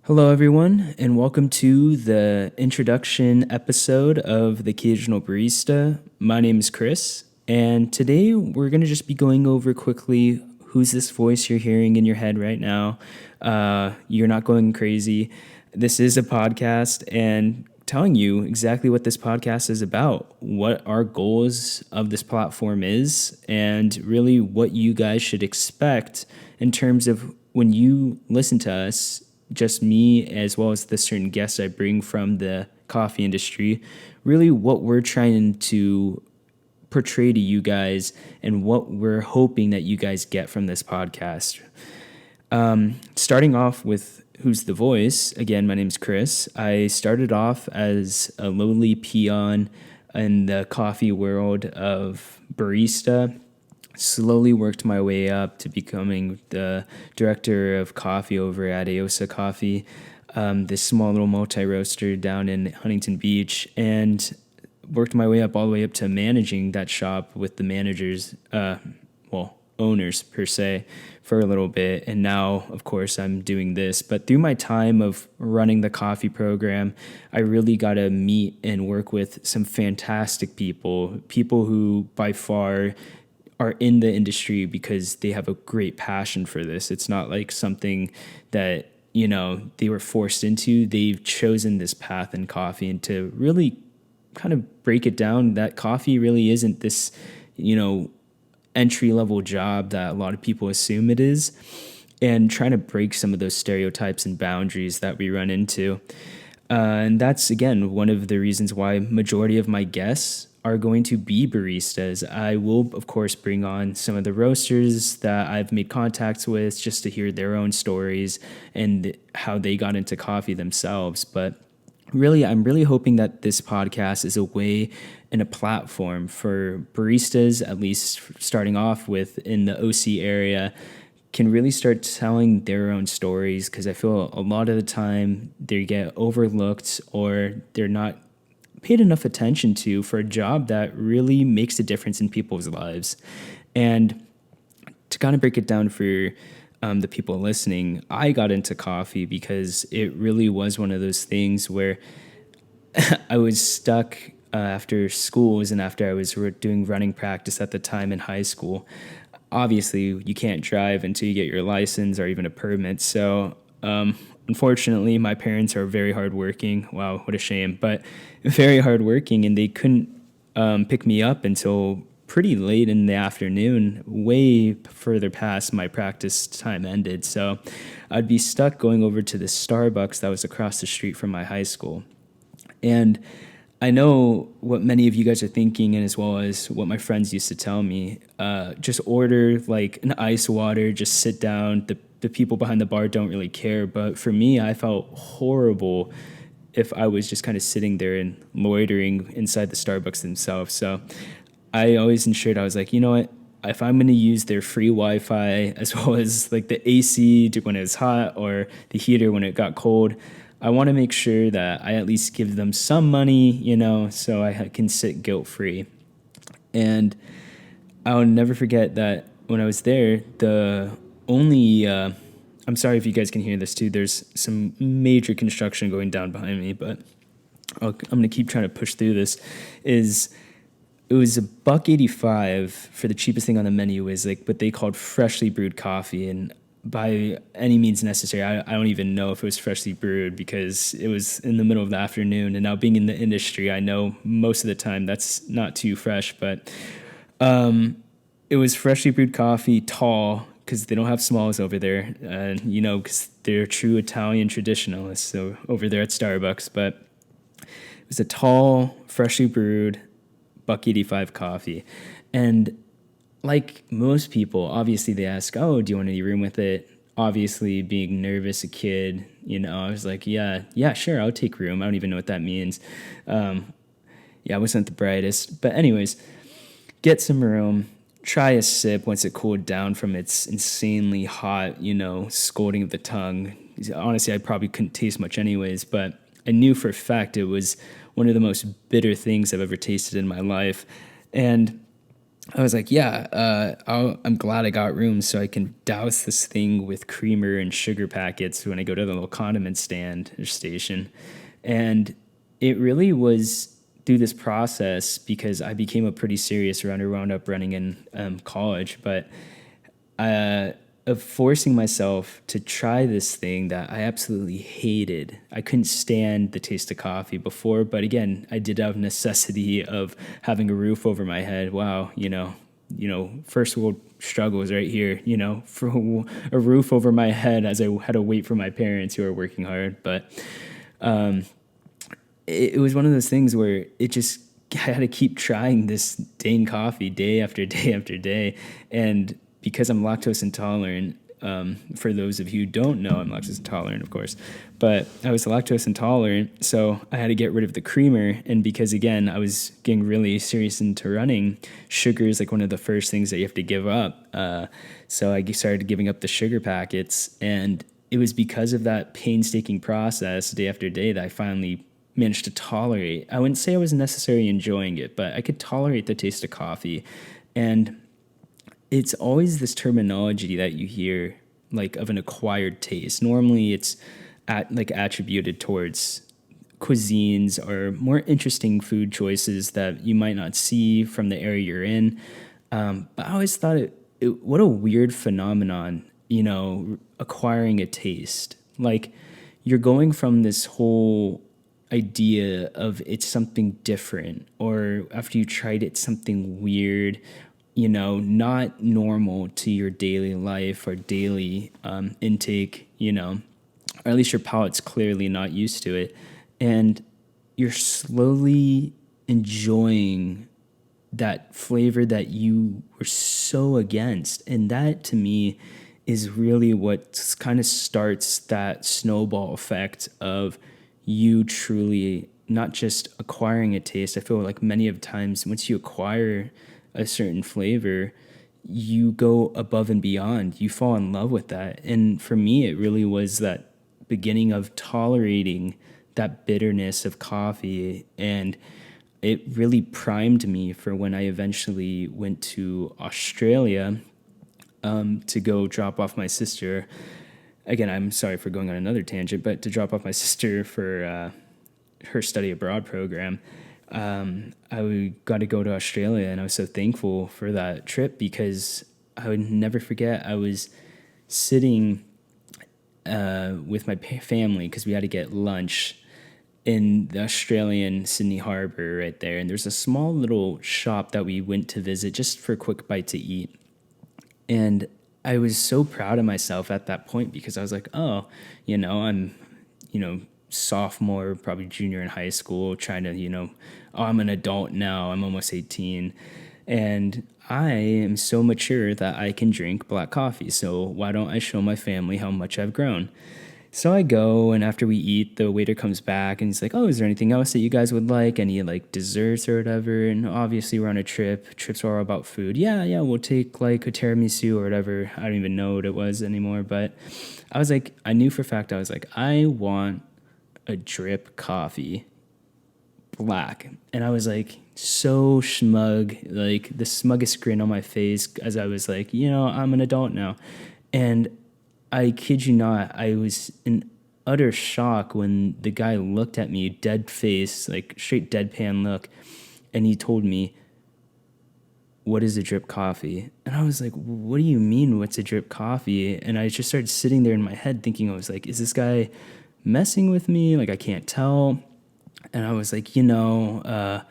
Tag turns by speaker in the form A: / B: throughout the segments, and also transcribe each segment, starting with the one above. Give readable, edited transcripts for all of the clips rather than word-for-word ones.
A: Hello, everyone, and welcome to the introduction episode of the Occasional Barista. My name is Chris, and today we're going to just be going over quickly who's this voice you're hearing in your head right now. You're not going crazy. This is a podcast, and telling you exactly what this podcast is about, what our goals of this platform is, and really what you guys should expect in terms of when you listen to us, just me as well as the certain guests I bring from the coffee industry, really what we're trying to portray to you guys and what we're hoping that you guys get from this podcast. Starting off with who's the voice, again, my name's Chris. I started off as a lowly peon in the coffee world of barista, slowly worked my way up to becoming the director of coffee over at Aosa Coffee, this small little multi-roaster down in Huntington Beach, and worked my way up all the way up to managing that shop with the managers, owners per se, for a little bit. And now, of course, I'm doing this. But through my time of running the coffee program, I really got to meet and work with some fantastic people who by far are in the industry because they have a great passion for this. It's not like something that, they were forced into. They've chosen this path in coffee, and to really kind of break it down, that coffee really isn't this, entry-level job that a lot of people assume it is, and trying to break some of those stereotypes and boundaries that we run into. And that's, again, one of the reasons why majority of my guests are going to be baristas. I will, of course, bring on some of the roasters that I've made contacts with just to hear their own stories and how they got into coffee themselves. But really, I'm really hoping that this podcast is a way and a platform for baristas, at least starting off with in the OC area, can really start telling their own stories, because I feel a lot of the time they get overlooked or they're not paid enough attention to for a job that really makes a difference in people's lives. And to kind of break it down for the people listening, I got into coffee because it really was one of those things where I was stuck after schools and after I was doing running practice at the time in high school. Obviously, you can't drive until you get your license or even a permit. So, unfortunately, my parents are very hardworking. Wow, what a shame, but very hardworking, and they couldn't pick me up until pretty late in the afternoon, way further past my practice time ended. So I'd be stuck going over to the Starbucks that was across the street from my high school. And I know what many of you guys are thinking, and as well as what my friends used to tell me, just order like an ice water, just sit down. The people behind the bar don't really care. But for me, I felt horrible if I was just kind of sitting there and loitering inside the Starbucks themselves. So I always ensured, I was like, you know what? If I'm going to use their free Wi-Fi as well as like the AC when it was hot or the heater when it got cold, I want to make sure that I at least give them some money, so I can sit guilt-free. And I'll never forget that when I was there, the only, I'm sorry if you guys can hear this too, there's some major construction going down behind me, but I'm going to keep trying to push through this, it was $1.85 for the cheapest thing on the menu, was like what they called freshly brewed coffee. And by any means necessary, I don't even know if it was freshly brewed because it was in the middle of the afternoon. And now being in the industry, I know most of the time that's not too fresh, but it was freshly brewed coffee, tall, because they don't have smalls over there, because they're true Italian traditionalists, so over there at Starbucks. But it was a tall, freshly brewed, $1.85 coffee. And like most people, obviously they ask, oh, do you want any room with it? Obviously, being nervous, a kid, I was like, yeah, sure, I'll take room. I don't even know what that means. I wasn't the brightest. But anyways, get some room, try a sip once it cooled down from its insanely hot, scalding of the tongue. Honestly, I probably couldn't taste much anyways, but I knew for a fact it was one of the most bitter things I've ever tasted in my life. And I was like, yeah, I'm glad I got room so I can douse this thing with creamer and sugar packets when I go to the little condiment stand or station. And it really was through this process because I became a pretty serious runner, wound up running in college, but of forcing myself to try this thing that I absolutely hated. I couldn't stand the taste of coffee before, but again, I did have necessity of having a roof over my head. Wow, first world struggles right here, for a roof over my head as I had to wait for my parents who are working hard. But it was one of those things where I had to keep trying this Dane coffee day after day after day. And because I'm lactose intolerant, for those of you who don't know, I'm lactose intolerant, of course, but I was lactose intolerant, so I had to get rid of the creamer. And because, again, I was getting really serious into running, sugar is like one of the first things that you have to give up. So I started giving up the sugar packets, and it was because of that painstaking process day after day that I finally managed to tolerate. I wouldn't say I was necessarily enjoying it, but I could tolerate the taste of coffee. And it's always this terminology that you hear, like, of an acquired taste. Normally it's attributed towards cuisines or more interesting food choices that you might not see from the area you're in. But I always thought what a weird phenomenon, acquiring a taste. Like, you're going from this whole idea of it's something different, or after you tried it, something weird, not normal to your daily life or daily intake, or at least your palate's clearly not used to it. And you're slowly enjoying that flavor that you were so against. And that, to me, is really what kind of starts that snowball effect of you truly not just acquiring a taste. I feel like many of times once you acquire a certain flavor, you go above and beyond. You fall in love with that. And for me, it really was that beginning of tolerating that bitterness of coffee. And it really primed me for when I eventually went to Australia to go drop off my sister. Again, I'm sorry for going on another tangent, but to drop off my sister for her study abroad program. I got to go to Australia, and I was so thankful for that trip because I would never forget. I was sitting with my family because we had to get lunch in the Australian Sydney Harbour right there, and there's a small little shop that we went to visit just for a quick bite to eat. And I was so proud of myself at that point because I was like, oh, I'm, sophomore, probably junior in high school, trying to, oh, I'm an adult now, I'm almost 18. And I am so mature that I can drink black coffee. So why don't I show my family how much I've grown? So I go, and after we eat, the waiter comes back and he's like, oh, is there anything else that you guys would like? Any like desserts or whatever? And obviously we're on a trip. Trips are all about food. Yeah, we'll take like a tiramisu or whatever. I don't even know what it was anymore. But I was like, I knew for a fact, I was like, I want a drip coffee, black. And I was like so smug, like the smuggest grin on my face as I was like, I'm an adult now. And I kid you not, I was in utter shock when the guy looked at me, dead face, like straight deadpan look, and he told me, what is a drip coffee? And I was like, what do you mean, what's a drip coffee? And I just started sitting there in my head thinking, I was like, is this guy messing with me? Like, I can't tell. And I was like, a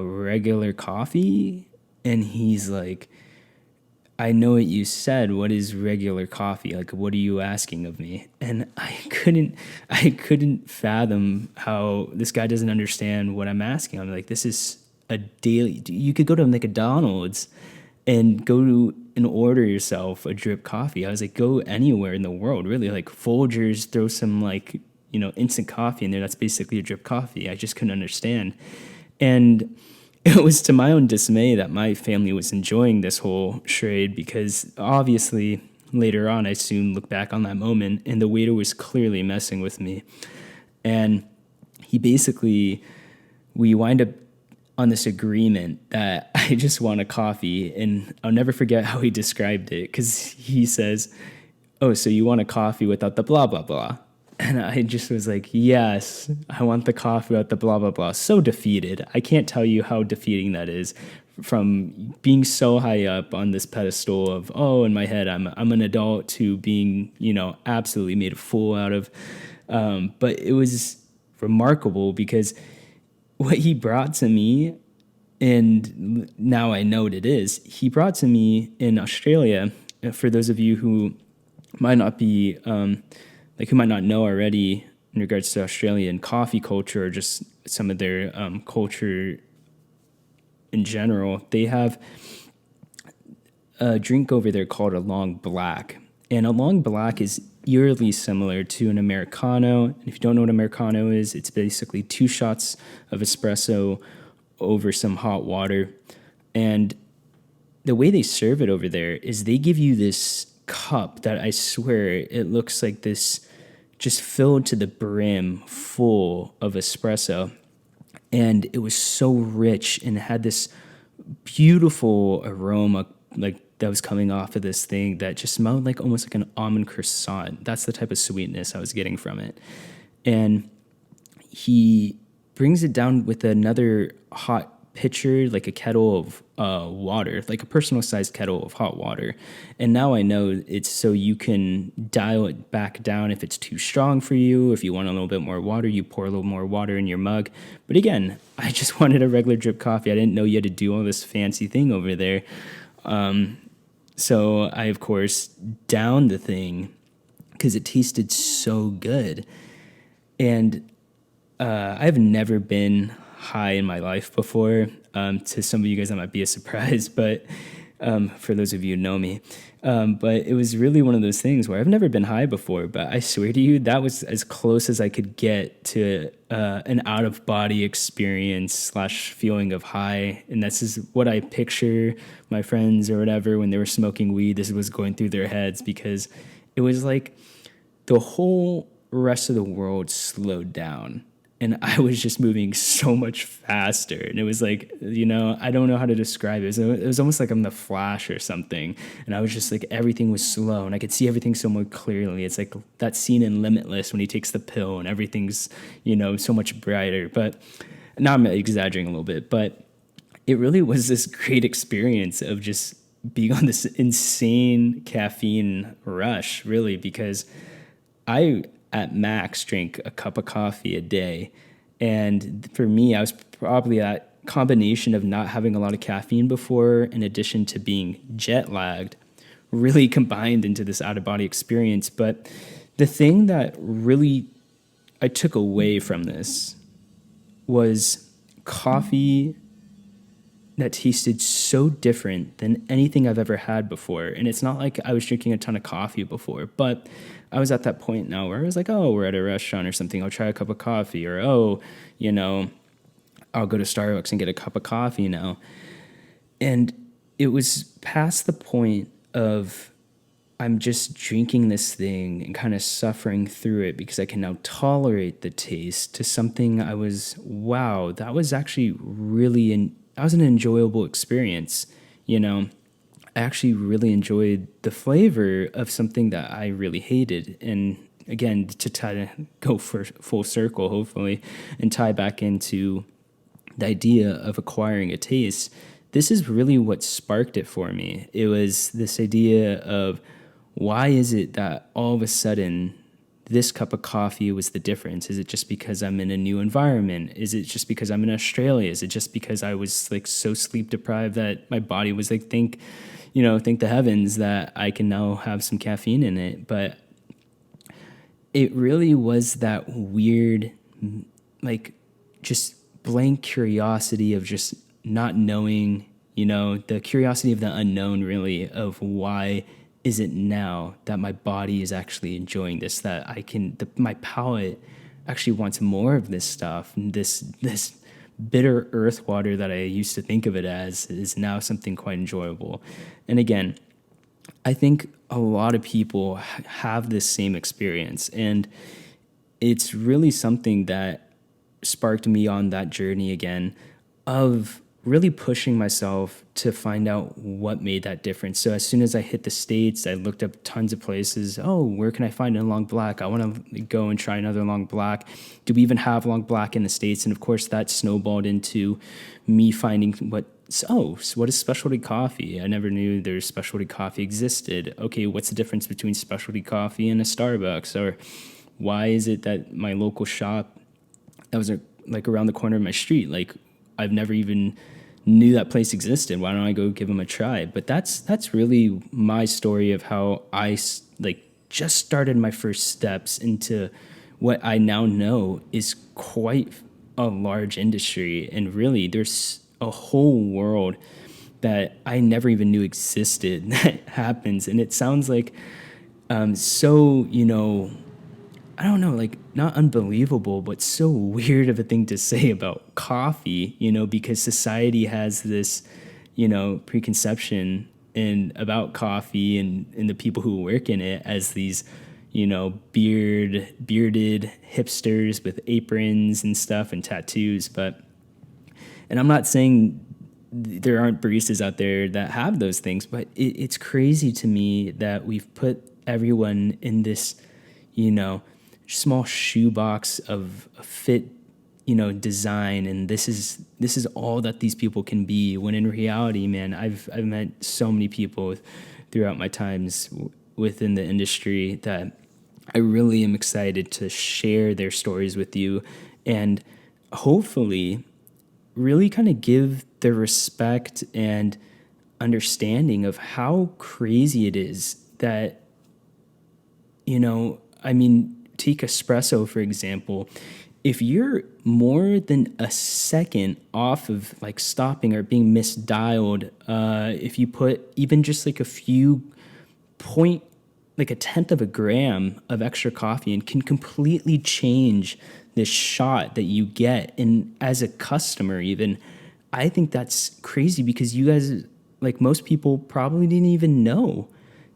A: regular coffee? And he's like, I know what you said. What is regular coffee? Like, what are you asking of me? And I couldn't fathom how this guy doesn't understand what I'm asking. I'm like, this is a daily. You could go to McDonald's and go to and order yourself a drip coffee. I was like, go anywhere in the world, really. Like Folgers, throw some like instant coffee in there. That's basically a drip coffee. I just couldn't understand, and it was to my own dismay that my family was enjoying this whole charade because obviously later on I soon looked back on that moment and the waiter was clearly messing with me. And we wind up on this agreement that I just want a coffee. And I'll never forget how he described it, because he says, oh, so you want a coffee without the blah, blah, blah. And I just was like, yes, I want the coffee without the blah, blah, blah. So defeated. I can't tell you how defeating that is, from being so high up on this pedestal of, oh, in my head, I'm an adult, to being, absolutely made a fool out of. But it was remarkable, because what he brought to me, and now I know what it is, he brought to me in Australia. For those of you who might not be, who might not know already in regards to Australian coffee culture, or just some of their culture in general, they have a drink over there called a long black. And a long black is eerily similar to an Americano. And if you don't know what Americano is, it's basically 2 shots of espresso over some hot water. And the way they serve it over there is they give you this cup that, I swear, it looks like this, just filled to the brim full of espresso. And it was so rich and had this beautiful aroma, like, that was coming off of this thing that just smelled like almost like an almond croissant. That's the type of sweetness I was getting from it. And he brings it down with another hot pitcher, like a kettle of water, like a personal sized kettle of hot water. And now I know it's so you can dial it back down if it's too strong for you. If you want a little bit more water, you pour a little more water in your mug. But again, I just wanted a regular drip coffee. I didn't know you had to do all this fancy thing over there. So I, of course, downed the thing because it tasted so good. And I've never been high in my life before. To some of you guys, that might be a surprise, but for those of you who know me. But it was really one of those things where I've never been high before, but I swear to you, that was as close as I could get to an out-of-body experience / feeling of high. And this is what I picture my friends or whatever when they were smoking weed. This was going through their heads, because it was like the whole rest of the world slowed down. And I was just moving so much faster. And it was like, I don't know how to describe it. It was almost like I'm the Flash or something. And I was just like, everything was slow and I could see everything so more clearly. It's like that scene in Limitless when he takes the pill and everything's, so much brighter. But now I'm exaggerating a little bit, but it really was this great experience of just being on this insane caffeine rush, really, because I at max drink a cup of coffee a day. And for me, I was probably that combination of not having a lot of caffeine before, in addition to being jet lagged, really combined into this out-of-body experience. But the thing that really I took away from this was coffee that tasted so different than anything I've ever had before. And it's not like I was drinking a ton of coffee before, but I was at that point now where I was like, oh, we're at a restaurant or something, I'll try a cup of coffee. Or, oh, I'll go to Starbucks and get a cup of coffee now. And it was past the point of I'm just drinking this thing and kind of suffering through it because I can now tolerate the taste, to something I was, wow, that was actually really that was an enjoyable experience. I actually really enjoyed the flavor of something that I really hated. And again, to try to go for full circle, hopefully, and tie back into the idea of acquiring a taste, this is really what sparked it for me. It was this idea of, why is it that all of a sudden this cup of coffee was the difference? Is it just because I'm in a new environment? Is it just because I'm in Australia? Is it just because I was like so sleep deprived that my body was like, thank the heavens that I can now have some caffeine in it? But it really was that weird, like, just blank curiosity of just not knowing, the curiosity of the unknown, really, of why is it now that my body is actually enjoying this, that my palate actually wants more of this stuff. And this bitter earth water that I used to think of it as is now something quite enjoyable. And again, I think a lot of people have this same experience, and it's really something that sparked me on that journey again of really pushing myself to find out what made that difference. So as soon as I hit the States, I looked up tons of places. Oh, where can I find a long black? I want to go and try another long black. Do we even have long black in the States? And of course, that snowballed into me finding so what is specialty coffee? I never knew there's specialty coffee existed. Okay, what's the difference between specialty coffee and a Starbucks? Or why is it that my local shop that was like around the corner of my street, like I've never even knew that place existed? Why don't I go give them a try? But that's really my story of how I like just started my first steps into what I now know is quite a large industry, and really there's a whole world that I never even knew existed that happens. And it sounds like so, I don't know, like not unbelievable, but so weird of a thing to say about coffee, because society has this, preconception about coffee and the people who work in it as these, bearded hipsters with aprons and stuff and tattoos. And I'm not saying there aren't baristas out there that have those things, but it's crazy to me that we've put everyone in this, small shoebox of a fit, design, and this is all that these people can be. When in reality, man, I've met so many people throughout my times within the industry that I really am excited to share their stories with you, and hopefully really kind of give the respect and understanding of how crazy it is that, take espresso, for example. If you're more than a second off of like stopping or being misdialed, if you put even just like a few like a tenth of a gram of extra coffee, and can completely change this shot that you get. And as a customer, even, I think that's crazy, because you guys, like most people, probably didn't even know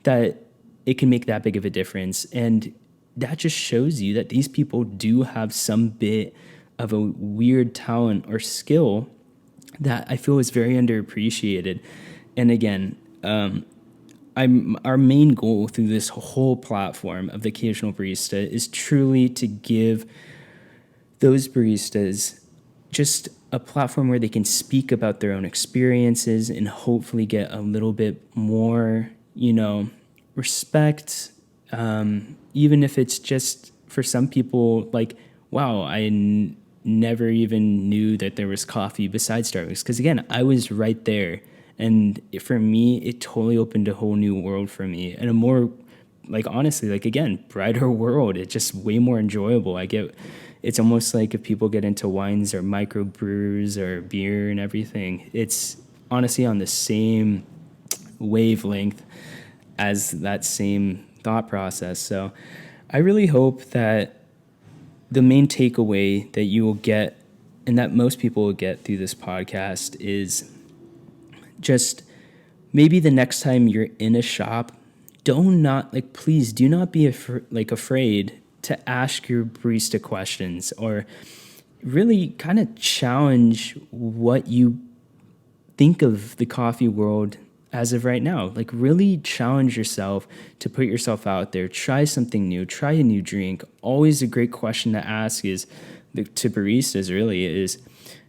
A: that it can make that big of a difference. And that just shows you that these people do have some bit of a weird talent or skill that I feel is very underappreciated. And again, our main goal through this whole platform of the Occasional Barista is truly to give those baristas just a platform where they can speak about their own experiences and hopefully get a little bit more, respect. Even if it's just for some people, like, wow, I never even knew that there was coffee besides Starbucks. Because again, I was right there. And for me, it totally opened a whole new world for me, and a more, like, honestly, like, again, brighter world. It's just way more enjoyable. It's almost like if people get into wines or microbrews or beer and everything, it's honestly on the same wavelength as that same thought process. So I really hope that the main takeaway that you will get, and that most people will get through this podcast, is just maybe the next time you're in a shop, please do not be afraid to ask your barista questions, or really kind of challenge what you think of the coffee world as of right now. Like, really challenge yourself to put yourself out there, try something new, try a new drink. Always a great question to ask to baristas really is,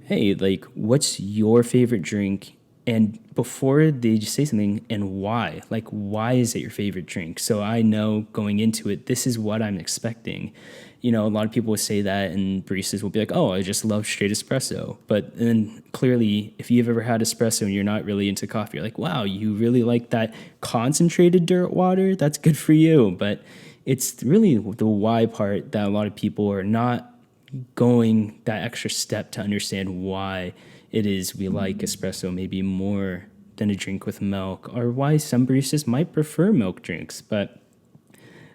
A: hey, like, what's your favorite drink? And before they just say something, and why? Like, why is it your favorite drink? So I know going into it, this is what I'm expecting. A lot of people will say that, and baristas will be like, oh, I just love straight espresso. But then clearly, if you've ever had espresso and you're not really into coffee, you're like, wow, you really like that concentrated dirt water? That's good for you. But it's really the why part that a lot of people are not going that extra step to understand why it is we like espresso maybe more than a drink with milk, or why some baristas might prefer milk drinks. But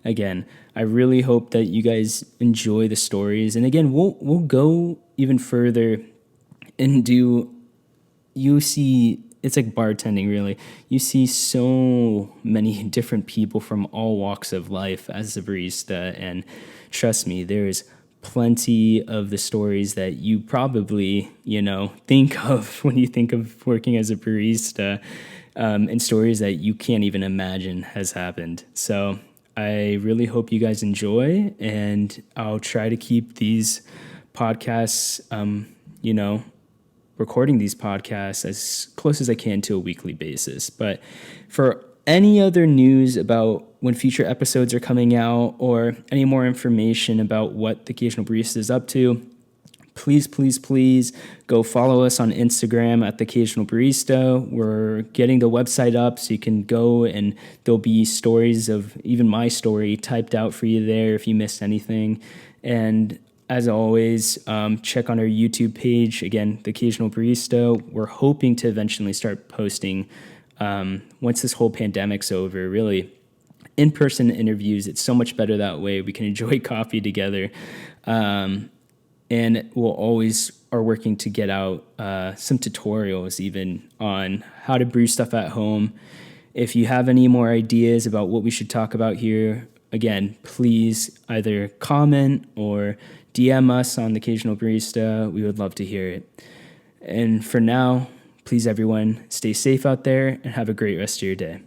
A: again, I really hope that you guys enjoy the stories. And again, we'll go even further and you see, it's like bartending, really. You see so many different people from all walks of life as a barista, and trust me, there is plenty of the stories that you probably, think of when you think of working as a barista, and stories that you can't even imagine has happened. So I really hope you guys enjoy, and I'll try to keep these podcasts, recording these podcasts as close as I can to a weekly basis. But for any other news about when future episodes are coming out, or any more information about what the Occasional Barista is up to, please go follow us on Instagram at the Occasional Barista. We're getting the website up so you can go, and there'll be stories of even my story typed out for you there if you missed anything. And as always, check on our YouTube page. Again, the Occasional Barista. We're hoping to eventually start posting, once this whole pandemic's over, really in-person interviews. It's so much better that way. We can enjoy coffee together. And we'll always are working to get out some tutorials even on how to brew stuff at home. If you have any more ideas about what we should talk about here, again, please either comment or DM us on the Occasional Barista. We would love to hear it. And for now, please everyone, stay safe out there and have a great rest of your day.